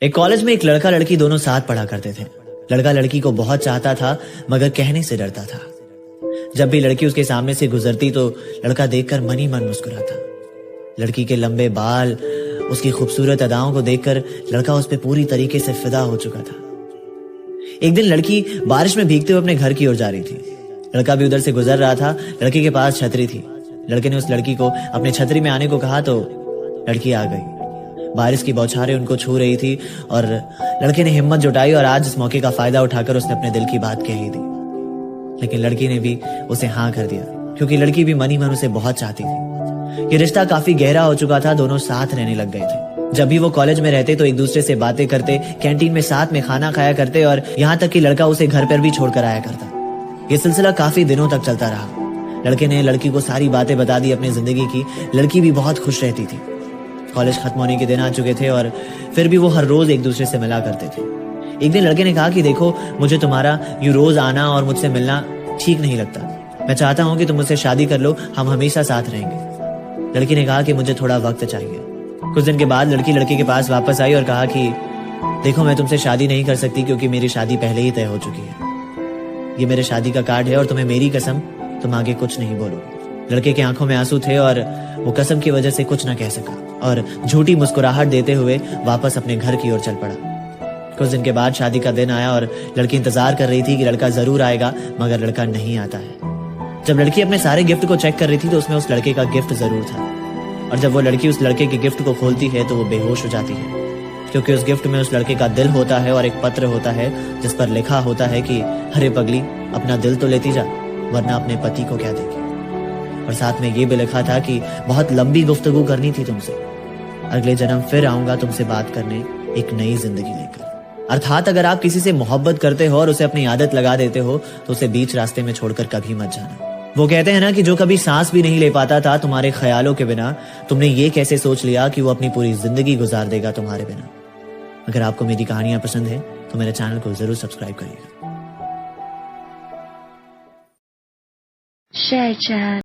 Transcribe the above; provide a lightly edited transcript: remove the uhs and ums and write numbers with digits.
एक कॉलेज में एक लड़का लड़की दोनों साथ पढ़ा करते थे। लड़का लड़की को बहुत चाहता था मगर कहने से डरता था। जब भी लड़की उसके सामने से गुजरती तो लड़का देखकर मन ही मन मुस्कुराता। लड़की के लंबे बाल, उसकी खूबसूरत अदाओं को देखकर लड़का उस पर पूरी तरीके से फिदा हो चुका था। एक दिन लड़की बारिश में भीगते हुए अपने घर की ओर जा रही थी। लड़का भी उधर से गुजर रहा था। लड़के के पास छतरी थी। लड़के ने उस लड़की को अपने छतरी में आने को कहा तो लड़की आ गई। बारिश की बौछारें उनको छू रही थी और लड़के ने हिम्मत जुटाई और आज इस मौके का फायदा उठाकर उसने अपने दिल की बात कह ही दी। लेकिन लड़की ने भी उसे हाँ कर दिया क्योंकि लड़की भी मन ही मन उसे बहुत चाहती थी। ये रिश्ता काफी गहरा हो चुका था। दोनों साथ रहने लग गए थे। जब भी वो कॉलेज में रहते तो एक दूसरे से बातें करते, कैंटीन में साथ में खाना खाया करते और यहाँ तक कि लड़का उसे घर पर भी छोड़कर आया करता। ये सिलसिला काफी दिनों तक चलता रहा। लड़के ने लड़की को सारी बातें बता दी अपनी जिंदगी की। लड़की भी बहुत खुश रहती थी। कॉलेज खत्म होने के दिन आ चुके थे और फिर भी वो हर रोज एक दूसरे से मिला करते थे। एक दिन लड़के ने कहा कि देखो, मुझे तुम्हारा यूं रोज आना और मुझसे मिलना ठीक नहीं लगता। मैं चाहता हूं कि तुम मुझसे शादी कर लो, हम हमेशा साथ रहेंगे। लड़की ने कहा कि मुझे थोड़ा वक्त चाहिए। कुछ दिन के बाद लड़की लड़के के पास वापस आई और कहा कि देखो, मैं तुमसे शादी नहीं कर सकती क्योंकि मेरी शादी पहले ही तय हो चुकी है। ये मेरे शादी का कार्ड है और तुम्हें मेरी कसम, तुम आगे कुछ नहीं बोलो। लड़के की आंखों में आंसू थे और वो कसम की वजह से कुछ न कह सका और झूठी मुस्कुराहट देते हुए वापस अपने घर की ओर चल पड़ा। कुछ दिन के बाद शादी का दिन आया और लड़की इंतजार कर रही थी कि लड़का जरूर आएगा, मगर लड़का नहीं आता है। जब लड़की अपने सारे गिफ्ट को चेक कर रही थी तो उसमें उस लड़के का गिफ्ट जरूर था। और जब वो लड़की उस लड़के के गिफ्ट को खोलती है तो वो बेहोश हो जाती है क्योंकि उस गिफ्ट में उस लड़के का दिल होता है और एक पत्र होता है जिस पर लिखा होता है कि अरे पगली, अपना दिल तो लेती जा, वरना अपने पति को क्या देगी। और साथ में ये भी लिखा था कि बहुत लंबी गुफ्तगू करनी थी तुमसे, अगले जन्म फिर आऊंगा तुमसे बात करने एक नई जिंदगी लेकर। अर्थात अगर आप किसी से मोहब्बत करते हो और उसे अपनी आदत लगा देते हो तो उसे बीच रास्ते में छोड़कर कभी मत जाना। वो कहते हैं ना कि जो कभी सांस भी नहीं ले पाता था तुम्हारे ख्यालों के बिना, तुमने ये कैसे सोच लिया कि वो अपनी पूरी जिंदगी गुजार देगा तुम्हारे बिना। अगर आपको मेरी कहानियां पसंद है तो मेरे चैनल को जरूर सब्सक्राइब करिएगा। Share chat.